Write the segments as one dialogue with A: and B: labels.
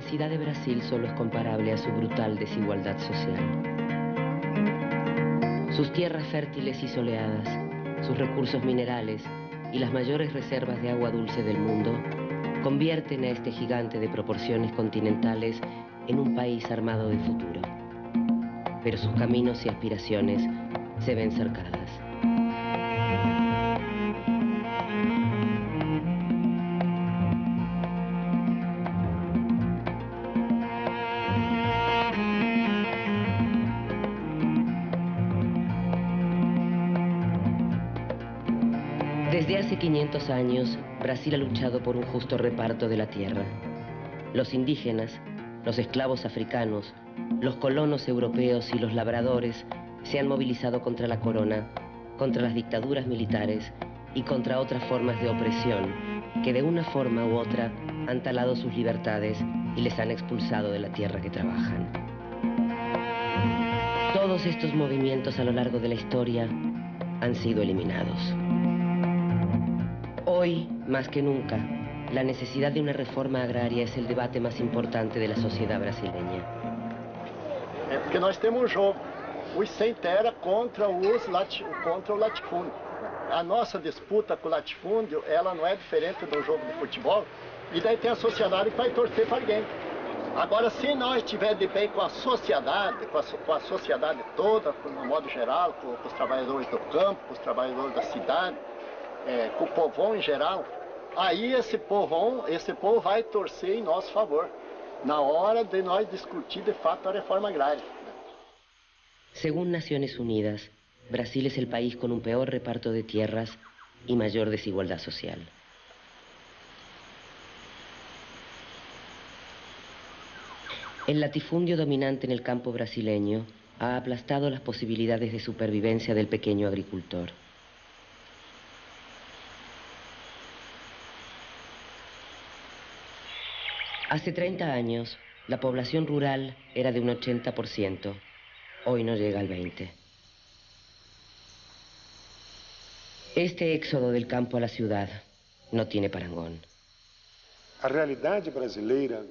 A: inmensidad de Brasil solo es comparable a su brutal desigualdad social. Sus tierras fértiles y soleadas, sus recursos minerales y las mayores reservas de agua dulce del mundo convierten a este gigante de proporciones continentales en un país armado de futuro. Pero sus caminos y aspiraciones se ven cercadas. Desde hace 500 años, Brasil ha luchado por un justo reparto de la tierra. Los indígenas, los esclavos africanos, los colonos europeos y los labradores se han movilizado contra la corona, contra las dictaduras militares y contra otras formas de opresión que de una forma u otra han talado sus libertades y les han expulsado de la tierra que trabajan. Todos estos movimientos a lo largo de la historia han sido eliminados. Hoy, más que nunca, la necesidad de una reforma agraria es el debate más importante de la sociedad brasileña.
B: É porque nós temos um jogo, os sem terra contra o latifúndio. A nossa disputa com o latifúndio, ela não é diferente do jogo de futebol, e daí tem a sociedade que vai torcer para alguém. Agora, se nós estivermos de bem com a sociedade, com a sociedade toda, no modo geral, com os trabalhadores do campo, com os trabalhadores da cidade, com o povão em geral, aí esse povo vai torcer em nosso favor, na hora de nós discutir de fato a reforma agrária.
A: Según Naciones Unidas, Brasil es el país con un peor reparto de tierras y mayor desigualdad social. El latifundio dominante en el campo brasileño ha aplastado las posibilidades de supervivencia del pequeño agricultor. Hace 30 años, la población rural era de un 80%. Hoy no llega al 20%. Este éxodo del campo a la ciudad no tiene parangón.
C: A realidade brasileira,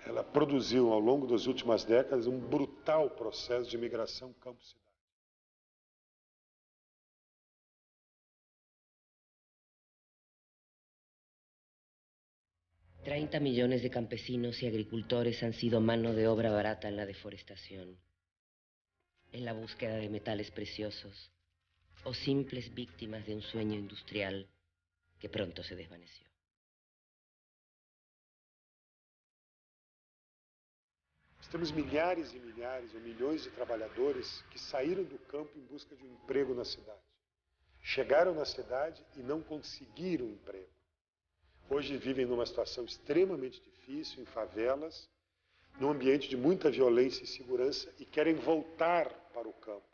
C: ela produziu ao longo das últimas décadas brutal processo de migração campo-cidade.
A: 30 millones de campesinos y agricultores han sido mano de obra barata en la deforestación, en la búsqueda de metales preciosos o simples víctimas de un sueño industrial que pronto se desvaneció.
C: Temos milhares e milhares ou milhões de trabalhadores que saíram do campo em busca de um emprego na cidade. Chegaram na cidade e não conseguiram emprego. Hoje vivem numa situação extremamente difícil, em favelas, num ambiente de muita violência e insegurança e querem voltar para o campo.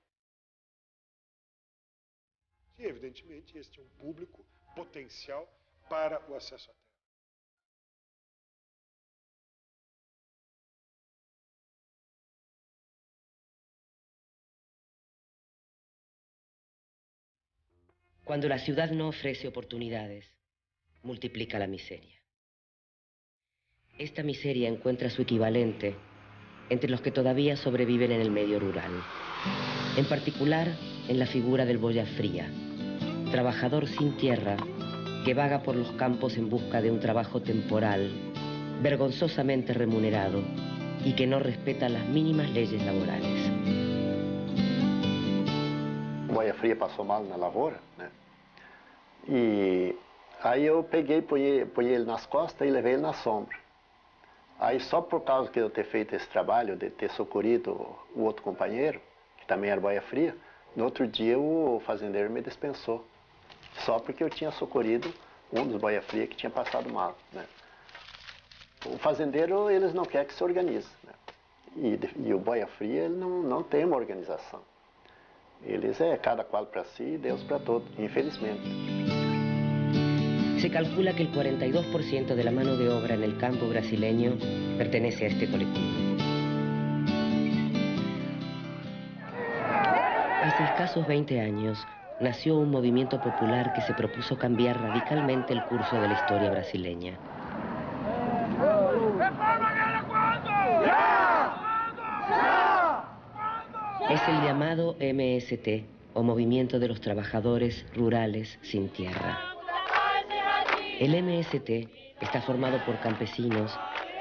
C: E, evidentemente, este é um público potencial para o acesso à terra.
A: Cuando la ciudad no ofrece oportunidades, multiplica la miseria. Esta miseria encuentra su equivalente entre los que todavía sobreviven en el medio rural. En particular, en la figura del boya fría, trabajador sin tierra que vaga por los campos en busca de un trabajo temporal, vergonzosamente remunerado y que no respeta las mínimas leyes laborales.
B: Boia fria passou mal na lavoura, né? E aí eu peguei, ponhei ele nas costas e levei ele na sombra. Aí só por causa que eu ter feito esse trabalho, de ter socorrido o outro companheiro, que também era boia fria, no outro dia o fazendeiro me dispensou. Só porque eu tinha socorrido um dos boia fria que tinha passado mal, né? O fazendeiro, eles não querem que se organize, né? E o boia fria, ele não tem uma organização. Eles cada qual para si y Deus para todos, infelizmente.
A: Se calcula que el 42% de la mano de obra en el campo brasileño pertenece a este colectivo. Hace escasos 20 años nació un movimiento popular que se propuso cambiar radicalmente el curso de la historia brasileña. Es el llamado MST, o Movimiento de los Trabajadores Rurales Sin Tierra. El MST está formado por campesinos,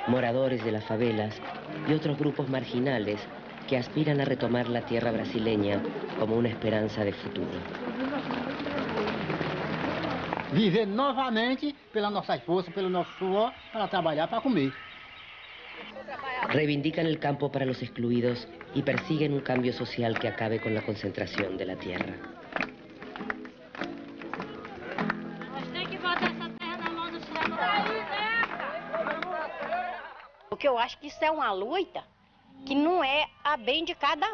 A: moradores de las favelas y otros grupos marginales que aspiran a retomar la tierra brasileña como una esperanza de futuro.
D: Viver novamente pelas nossas forças, pelo nosso suor, para trabalhar, para comer.
A: Reivindican el campo para los excluidos y persiguen un cambio social que acabe con la concentración de la tierra.
E: Porque eu acho que isso é uma luta que não é a bem de cada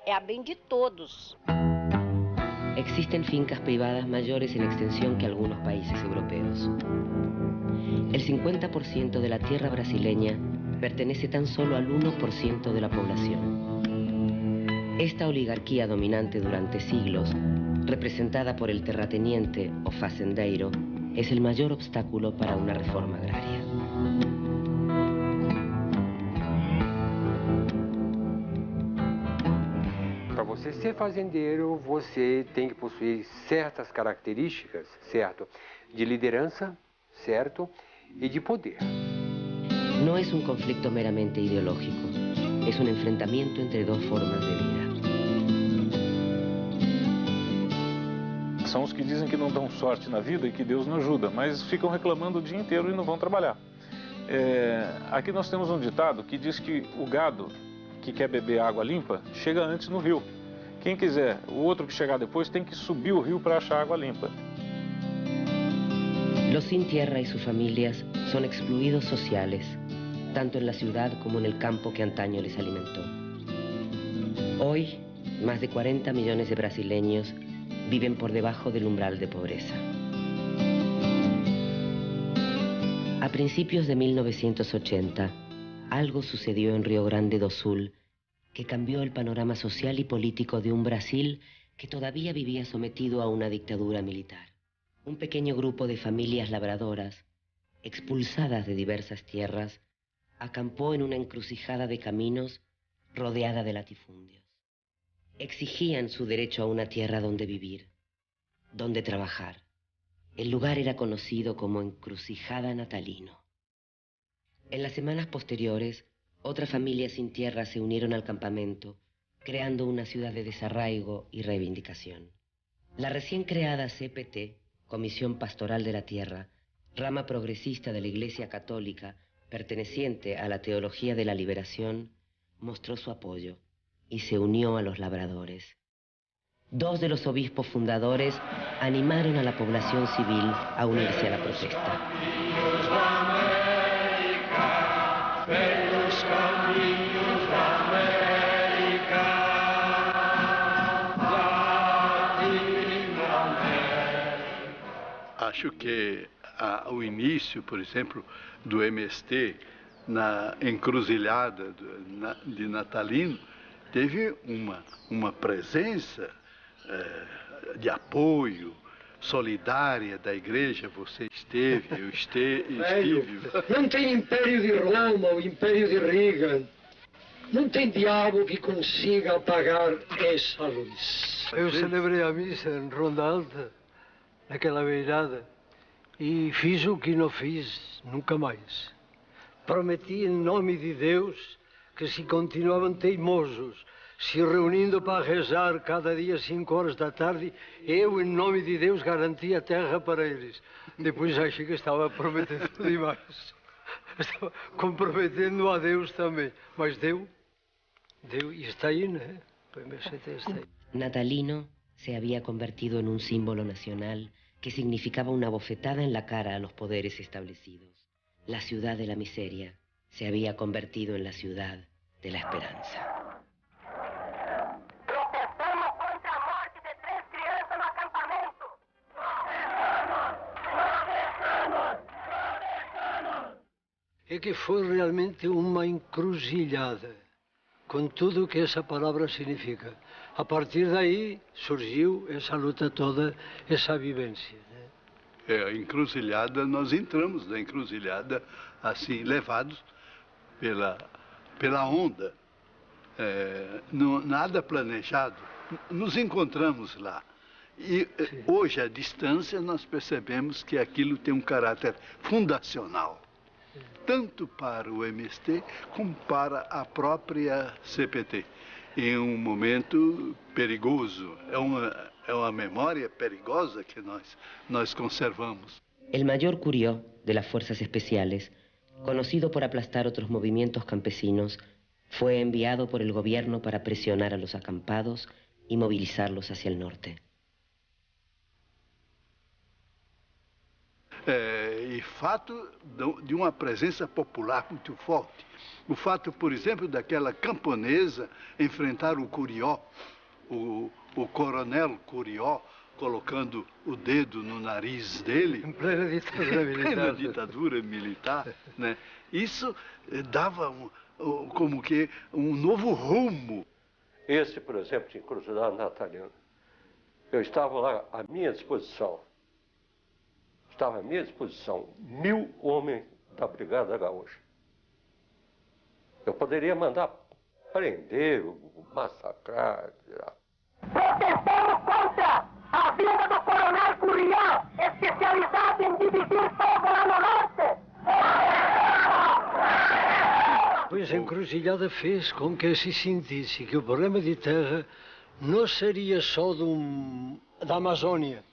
E: é a bem de todos.
A: Existen fincas privadas mayores en extensión que algunos países europeos. El 50% de la tierra brasileña pertenece tan solo al 1% de la población. Esta oligarquía dominante durante siglos, representada por el terrateniente o fazendeiro, es el mayor obstáculo para una reforma agraria.
F: Para você ser fazendeiro, você tem que possuir certas características, certo? De liderança, certo? E de poder.
A: No es un conflicto meramente ideológico, es un enfrentamiento entre dos formas de vida.
G: São os que dizem que não dão sorte na vida e que Deus não ajuda, mas ficam reclamando o dia inteiro e não vão trabalhar. Aqui nós temos um ditado que diz que o gado que quer beber água limpa chega antes no rio. Quem quiser, o outro que chegar depois tem que subir o rio para achar água limpa.
A: Los sin tierra y sus familias son excluidos sociales, tanto en la ciudad como en el campo que antaño les alimentó. Hoy, más de 40 millones de brasileños viven por debajo del umbral de pobreza. A principios de 1980, algo sucedió en Río Grande do Sul que cambió el panorama social y político de un Brasil que todavía vivía sometido a una dictadura militar. Un pequeño grupo de familias labradoras, expulsadas de diversas tierras, acampó en una encrucijada de caminos rodeada de latifundios. Exigían su derecho a una tierra donde vivir, donde trabajar. El lugar era conocido como Encrucijada Natalino. En las semanas posteriores, otras familias sin tierra se unieron al campamento, creando una ciudad de desarraigo y reivindicación. La recién creada CPT, Comisión Pastoral de la Tierra, rama progresista de la Iglesia Católica, perteneciente a la teología de la liberación, mostró su apoyo y se unió a los labradores. Dos de los obispos fundadores animaron a la población civil a unirse a la protesta.
H: Acho que o início, por exemplo, do MST na encruzilhada de Natalino teve uma presença de apoio solidária da igreja. Você esteve, eu estive.
I: Não tem império de Roma ou império de Riga. Não tem diabo que consiga apagar essa luz.
J: Eu celebrei a missa em Ronda Alta, naquela beirada, e fiz o que não fiz nunca mais. Prometi em nome de Deus que se continuavam teimosos, se reunindo para rezar cada dia 5 horas da tarde, eu, em nome de Deus, garantia a terra para eles. Depois achei que estava prometendo demais. Estava comprometendo a Deus também. Mas deu y está ahí, ¿no? Pues está ahí.
A: Natalino se había convertido en un símbolo nacional que significaba una bofetada en la cara a los poderes establecidos. La ciudad de la miseria se había convertido en la ciudad de la esperanza.
K: Protestamos contra a morte de 3 crianças no acampamento.
J: É que foi realmente uma encruzilhada, com tudo o que essa palavra significa. A partir daí surgiu essa luta toda, essa vivência.
H: A encruzilhada, nós entramos na encruzilhada assim, levados pela onda nada planejado, nos encontramos lá. E hoje, à distância, nós percebemos que aquilo tem um caráter fundacional, tanto para o MST como para a própria CPT, em um momento perigoso. É uma memória perigosa que nós conservamos.
A: El mayor Curió de las Fuerzas Especiales, conocido por aplastar otros movimientos campesinos, fue enviado por el gobierno para presionar a los acampados y movilizarlos hacia el norte.
H: E fato de uma presença popular muito forte. O fato, por exemplo, daquela camponesa enfrentar o Curió, o coronel Curió, colocando o dedo no nariz dele.
J: Em plena ditadura militar.
H: Plena ditadura militar, né? Isso dava como que um novo rumo.
L: Esse, por exemplo, de Encruzilhada Natalina, eu estava lá à minha disposição. Estava à minha disposição 1000 homens da Brigada Gaúcha. Eu poderia mandar prender, massacrar, tirar.
K: Protestamos contra a vinda do coronel Curió, especializado em dividir povo lá no norte.
J: Pois a encruzilhada fez com que se sentisse que o problema de terra não seria só da Amazônia,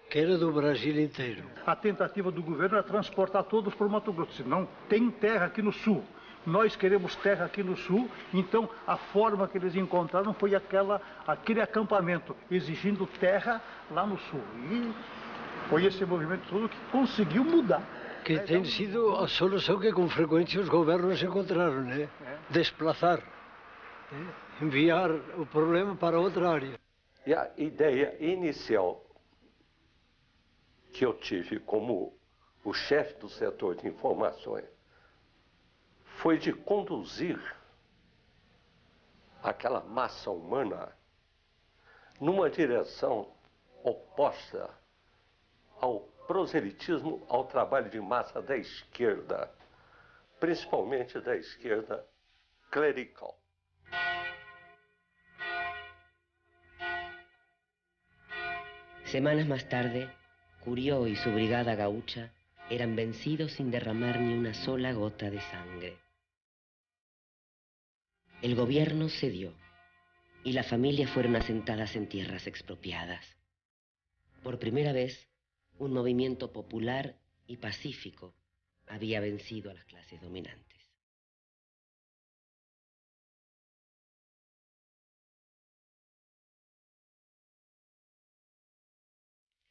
J: que era do Brasil inteiro.
M: A tentativa do governo era transportar todos para o Mato Grosso. Não tem terra aqui no sul. Nós queremos terra aqui no sul, então a forma que eles encontraram foi aquele acampamento, exigindo terra lá no sul. E foi esse movimento todo que conseguiu mudar.
J: Que tem sido a solução que com frequência os governos encontraram, né? Desplaçar, né? Enviar o problema para outra área.
L: E a ideia inicial que eu tive como o chefe do setor de informações foi de conduzir aquela massa humana numa direção oposta ao proselitismo, ao trabalho de massa da esquerda, principalmente da esquerda clerical.
A: Semanas más tarde, Curió y su brigada gaucha eran vencidos sin derramar ni una sola gota de sangre. El gobierno cedió y las familias fueron asentadas en tierras expropiadas. Por primera vez, un movimiento popular y pacífico había vencido a las clases dominantes.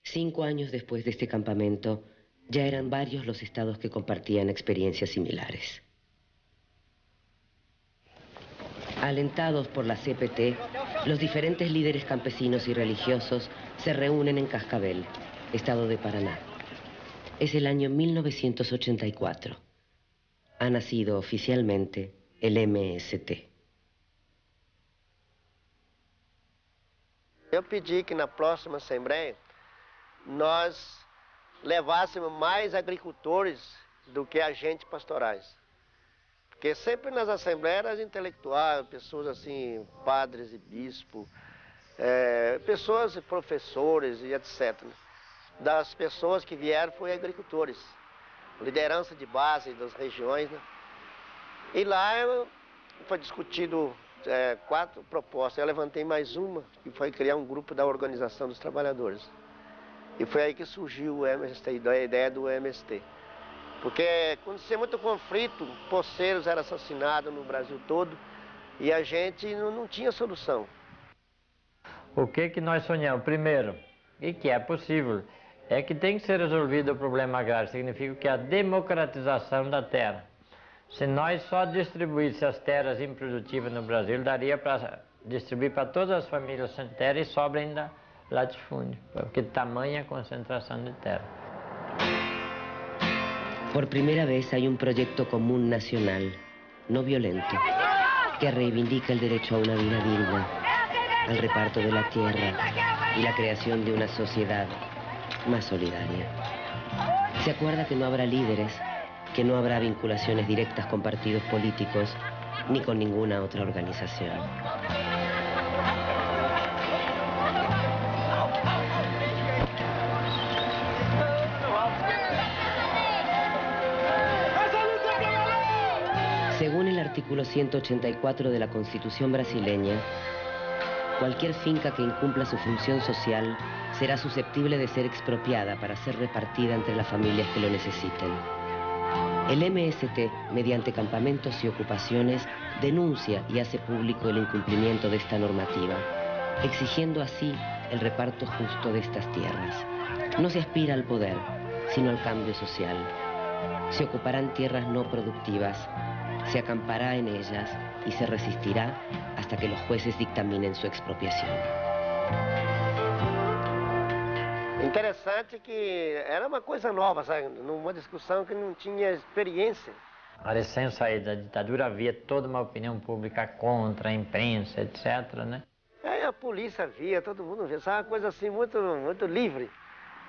A: Cinco años después de este campamento, ya eran varios los estados que compartían experiencias similares. Alentados por la CPT, los diferentes líderes campesinos y religiosos se reúnen en Cascabel, estado de Paraná. Es el año 1984. Ha nacido oficialmente el MST.
N: Eu pedi que na próxima Assembleia nós levássemos mais agricultores do que agentes pastorais. Porque sempre nas assembleias eram intelectuais, pessoas assim, padres e bispos, pessoas, professores e etc. Das pessoas que vieram foi agricultores, liderança de base das regiões, né? E lá foi discutido 4 propostas. Eu levantei mais uma, que foi criar um grupo da Organização dos Trabalhadores. E foi aí que surgiu o MST, a ideia do MST. Porque acontecia muito conflito, poceiros eram assassinados no Brasil todo e a gente não tinha solução.
O: O que nós sonhamos? Primeiro, e que é possível, é que tem que ser resolvido o problema agrário. Significa que a democratização da terra. Se nós só distribuíssemos as terras improdutivas no Brasil, daria para distribuir para todas as famílias sem terra e sobra ainda latifúndio, porque tamanha concentração de terra.
A: Por primera vez hay un proyecto común nacional, no violento, que reivindica el derecho a una vida digna, al reparto de la tierra y la creación de una sociedad más solidaria. Se acuerda que no habrá líderes, que no habrá vinculaciones directas con partidos políticos ni con ninguna otra organización. Según el artículo 184 de la Constitución brasileña, cualquier finca que incumpla su función social será susceptible de ser expropiada para ser repartida entre las familias que lo necesiten. El MST, mediante campamentos y ocupaciones, denuncia y hace público el incumplimiento de esta normativa, exigiendo así el reparto justo de estas tierras. No se aspira al poder, sino al cambio social. Se ocuparán tierras no productivas, se acampará en ellas y se resistirá hasta que los jueces dictaminen su expropiação.
N: Interessante que era uma coisa nova, sabe? Numa discussão que não tinha experiência.
O: A recém-saída da ditadura havia toda uma opinião pública contra a imprensa, etc., né?
N: Aí a polícia via, todo mundo via, sabe? Uma coisa assim muito livre.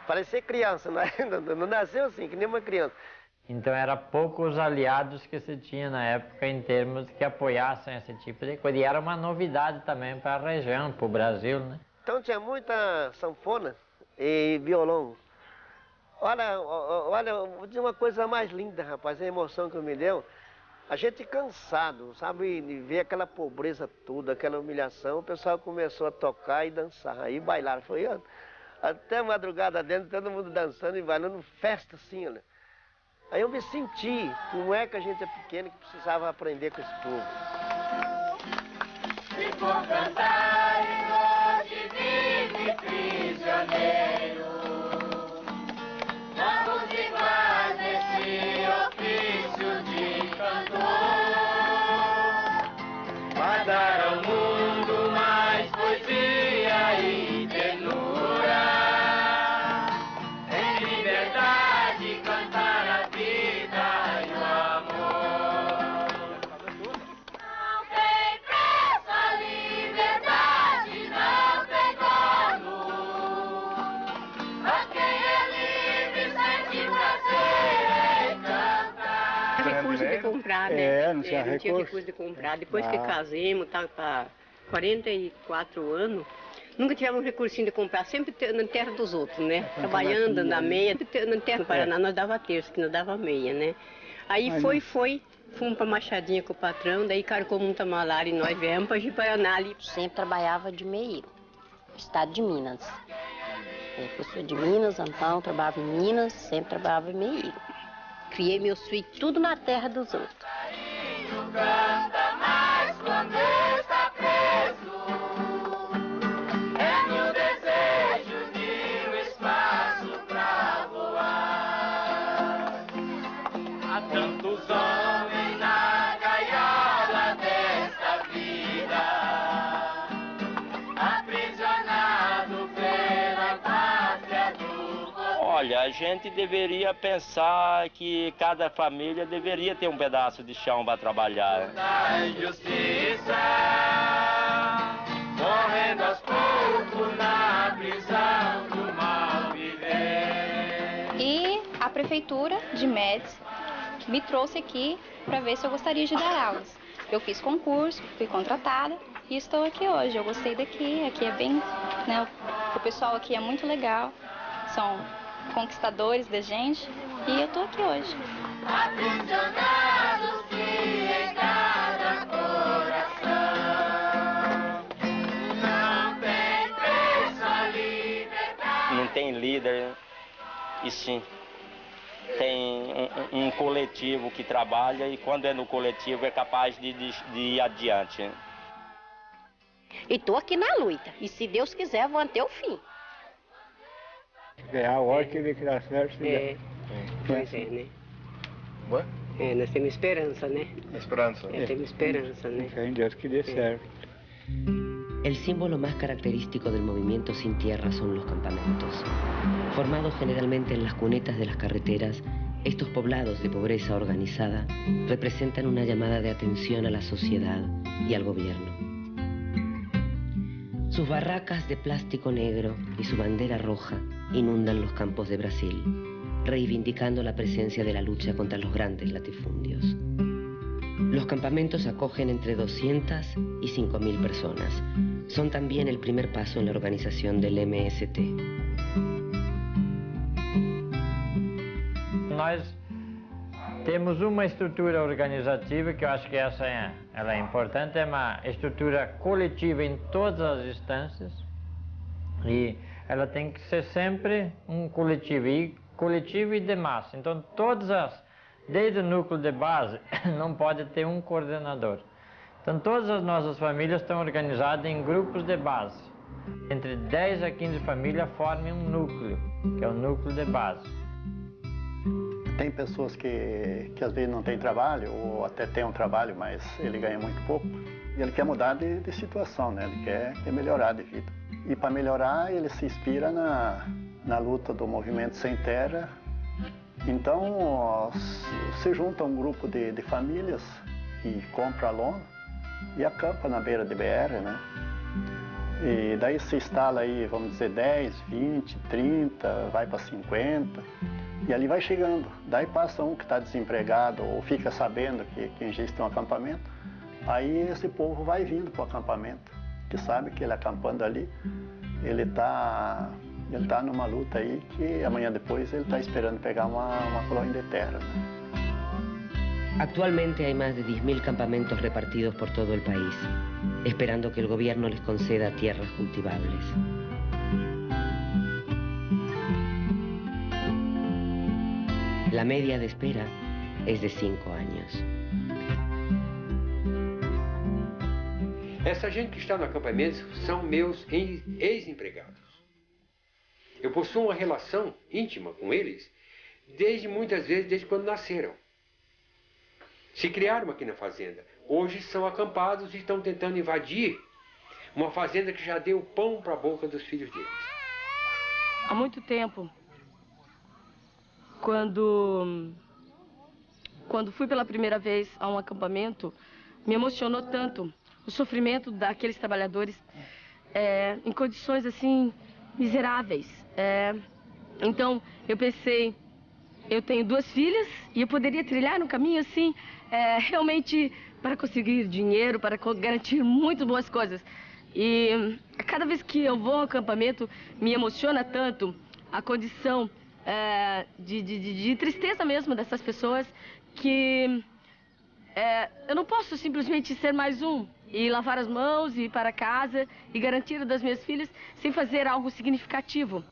N: Parecia criança, não nasceu assim, que nem uma criança.
O: Então, era poucos aliados que se tinha na época em termos que apoiassem esse tipo de coisa. E era uma novidade também para a região, para o Brasil, né?
N: Então tinha muita sanfona e violão. Olha, vou dizer uma coisa mais linda, rapaz, a emoção que me deu. A gente cansado, sabe, de ver aquela pobreza toda, aquela humilhação, o pessoal começou a tocar e dançar, aí bailar. Foi até madrugada dentro, todo mundo dançando e bailando, festa assim, olha. Aí eu me senti como é que a gente é pequeno que precisava aprender com esse povo.
K: Se for cantar e hoje vive prisioneiro, vamos iguais nesse ofício de cantor. Vai dar ao mundo mais poesia e ternura, em liberdade cantar.
P: Comprar, né? Não tinha recurso de comprar. Depois que casemos, tá para 44 anos, nunca tivemos recursinho de comprar, sempre na terra dos outros, né? Trabalhando na meia, na terra do Paraná nós dava terço, que nós dava meia, né? Aí fomos para Machadinha com o patrão, daí carcou muita malária e nós viemos para Ji-Paraná ali.
E: Sempre trabalhava de meieiro, estado de Minas. Eu sou de Minas, então trabalhava em Minas, sempre trabalhava em meieiro. Criei meus filhos tudo na terra dos outros.
K: Não canta mais quando está preso. É meu desejo de um espaço pra voar. Há tantos homens na gaiola desta vida, aprisionado pela pátria do povo.
Q: Olha, a gente deveria pensar que cada família deveria ter um pedaço de chão para trabalhar.
K: Da injustiça, morrendo aos poucos na prisão do mal viver.
R: E a prefeitura de Médici me trouxe aqui para ver se eu gostaria de dar aulas. Eu fiz concurso, fui contratada e estou aqui hoje. Eu gostei daqui, aqui é bem, né, o pessoal aqui é muito legal, são conquistadores da gente e eu tô aqui hoje.
K: Aprisionados em cada coração, não tem preço a liberdade.
Q: Não tem líder, e sim, tem um coletivo que trabalha e quando é no coletivo é capaz de ir adiante.
E: E tô aqui na luta, e se Deus quiser vou até o fim.
S: A hora que ele criar certo,
P: pois é, né? Nós temos esperança, né?
S: Esperança.
P: Temos esperança, né?
S: Fé em Deus que dê certo.
A: El símbolo más característico del movimiento sin tierra son los campamentos. Formados generalmente en las cunetas de las carreteras, estos poblados de pobreza organizada representan una llamada de atención a la sociedad y al gobierno. Sus barracas de plástico negro y su bandera roja inundan los campos de Brasil, reivindicando la presencia de la lucha contra los grandes latifundios. Los campamentos acogen entre 200 y 5.000 personas. Son también el primer paso en la organización del MST.
O: Nós temos uma estrutura organizativa que eu acho que ela é importante, é uma estrutura coletiva em todas as instâncias e ela tem que ser sempre um coletivo e de massa. Então desde o núcleo de base não pode ter um coordenador. Então todas as nossas famílias estão organizadas em grupos de base. Entre 10 a 15 famílias formam um núcleo, que é o núcleo de base.
B: Tem pessoas que às vezes não têm trabalho, ou até tem um trabalho, mas ele ganha muito pouco. E ele quer mudar de situação, né? Ele quer melhorar de vida. E para melhorar, ele se inspira na luta do Movimento Sem Terra. Então, se junta um grupo de famílias e compra a lona e acampa na beira de BR, né? E daí se instala aí, vamos dizer, 10, 20, 30, vai para 50. E ali vai chegando. Daí passa um que está desempregado ou fica sabendo que existe um acampamento. Aí esse povo vai vindo para o acampamento, que sabe que ele acampando ali, ele tá numa luta aí que amanhã depois ele está esperando pegar uma colônia de terra.
A: Actualmente hay más de 10.000 campamentos repartidos por todo el país, esperando que el gobierno les conceda tierras cultivables. La media de espera es de 5 años.
F: Essa gente que está no acampamento são meus ex-empregados. Eu possuo uma relação íntima com eles muitas vezes desde quando nasceram. Se criaram aqui na fazenda. Hoje são acampados e estão tentando invadir uma fazenda que já deu pão para a boca dos filhos deles.
T: Há muito tempo, quando fui pela primeira vez a um acampamento, me emocionou tanto o sofrimento daqueles trabalhadores em condições assim miseráveis. Então eu pensei, eu tenho 2 filhas e eu poderia trilhar um caminho assim, realmente para conseguir dinheiro, para garantir muito boas coisas. E cada vez que eu vou ao acampamento, me emociona tanto a condição de tristeza mesmo dessas pessoas, que eu não posso simplesmente ser mais um e lavar as mãos e ir para casa e garantir das minhas filhas sem fazer algo significativo.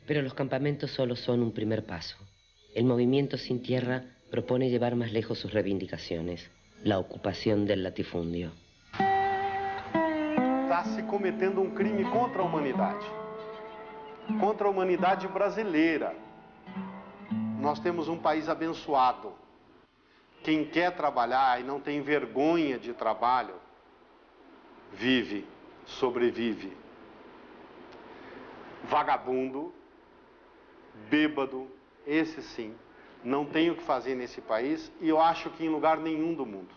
A: Pero los campamentos solo son un primer paso. El movimiento Sin Tierra propone llevar más lejos sus reivindicaciones, la ocupación del latifundio.
C: Está se cometendo um crime contra a humanidade brasileira. Nós temos um país abençoado. Quem quer trabalhar e não tem vergonha de trabalho, vive, sobrevive. Vagabundo, bêbado, esse sim, não tem o que fazer nesse país e eu acho que em lugar nenhum do mundo.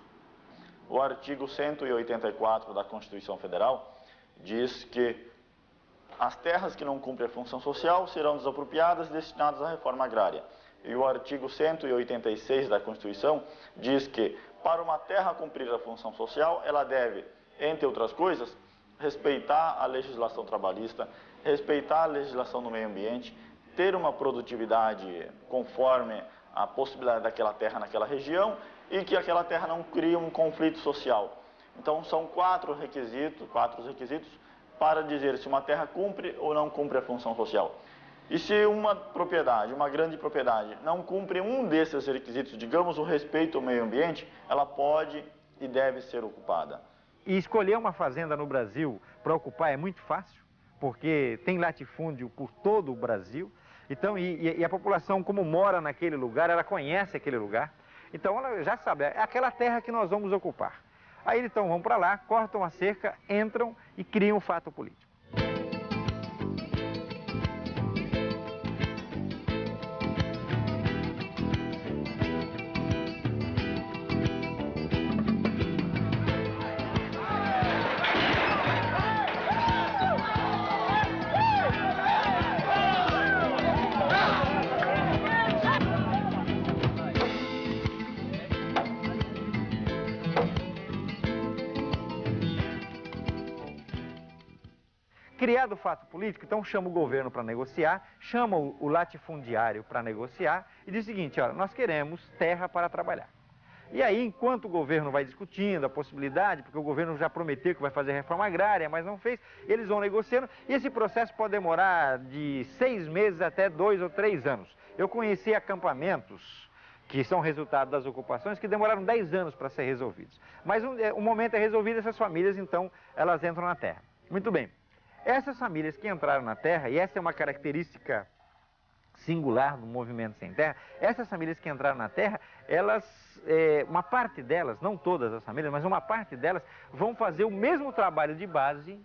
U: O artigo 184 da Constituição Federal diz que as terras que não cumprem a função social serão desapropriadas e destinadas à reforma agrária. E o artigo 186 da Constituição diz que, para uma terra cumprir a função social, ela deve, entre outras coisas, respeitar a legislação trabalhista, respeitar a legislação do meio ambiente, ter uma produtividade conforme a possibilidade daquela terra naquela região e que aquela terra não crie um conflito social. Então, são 4 requisitos para dizer se uma terra cumpre ou não cumpre a função social. E se uma propriedade, uma grande propriedade, não cumpre um desses requisitos, digamos, o respeito ao meio ambiente, ela pode e deve ser ocupada.
V: E escolher uma fazenda no Brasil para ocupar é muito fácil, porque tem latifúndio por todo o Brasil. Então, e a população, como mora naquele lugar, ela conhece aquele lugar. Então, ela já sabe, é aquela terra que nós vamos ocupar. Aí, então, vão para lá, cortam a cerca, entram e criam um fato político. Criado o fato político, então chama o governo para negociar, chama o latifundiário para negociar e diz o seguinte, olha, nós queremos terra para trabalhar. E aí, enquanto o governo vai discutindo a possibilidade, porque o governo já prometeu que vai fazer reforma agrária, mas não fez, eles vão negociando, e esse processo pode demorar de 6 meses até 2 ou 3 anos. Eu conheci acampamentos que são resultado das ocupações, que demoraram 10 anos para ser resolvidos. Mas o momento é resolvido, essas famílias, então, elas entram na terra. Muito bem. Essas famílias que entraram na terra, e essa é uma característica singular do movimento sem terra, essas famílias que entraram na terra, elas, uma parte delas, não todas as famílias, mas uma parte delas, vão fazer o mesmo trabalho de base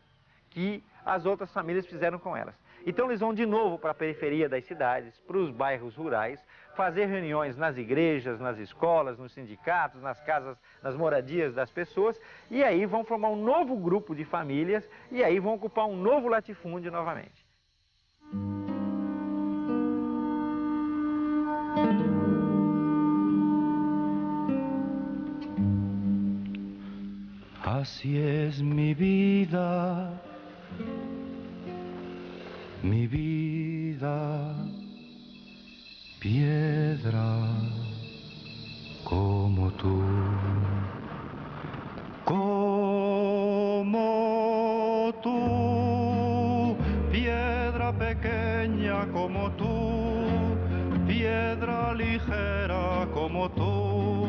V: que as outras famílias fizeram com elas. Então eles vão de novo para a periferia das cidades, para os bairros rurais, fazer reuniões nas igrejas, nas escolas, nos sindicatos, nas casas, nas moradias das pessoas, e aí vão formar um novo grupo de famílias, e aí vão ocupar um novo latifúndio novamente.
D: Así es mi vida, piedra como tú, piedra pequeña como tú, piedra ligera como tú,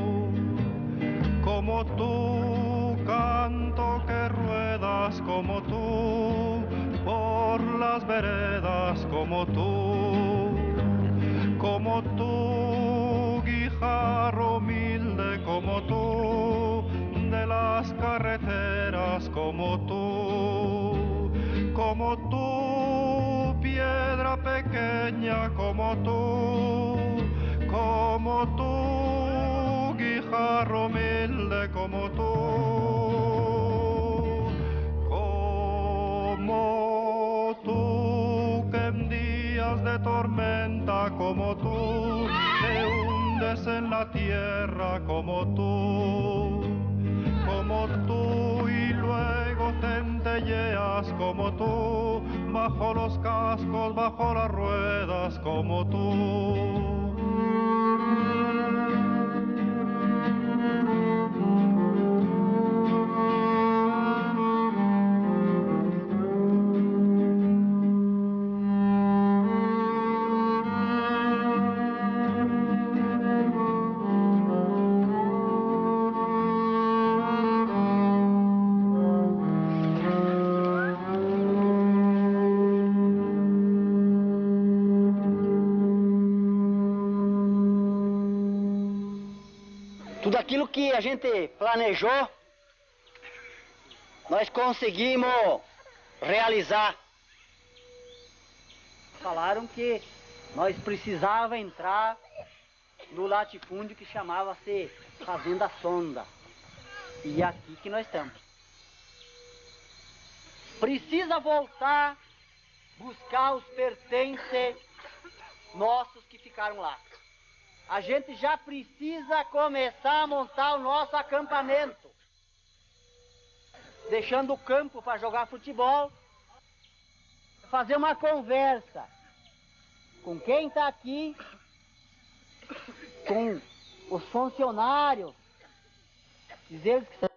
D: canto que ruedas como tú, por las veredas como tú, guijarro humilde como tú, de las carreteras como tú, piedra pequeña como tú, guijarro humilde como tú, que en días de tormenta como tú, te hundes en la tierra como tú, y luego centelleas como tú, bajo los cascos, bajo las ruedas como tú.
G: Tudo aquilo que a gente planejou, nós conseguimos realizar. Falaram que nós precisávamos entrar no latifúndio que chamava-se Fazenda Sonda. E é aqui que nós estamos. Precisa voltar, buscar os pertences nossos que ficaram lá. A gente já precisa começar a montar o nosso acampamento. Deixando o campo para jogar futebol. Fazer uma conversa com quem está aqui, com os funcionários. Dizer que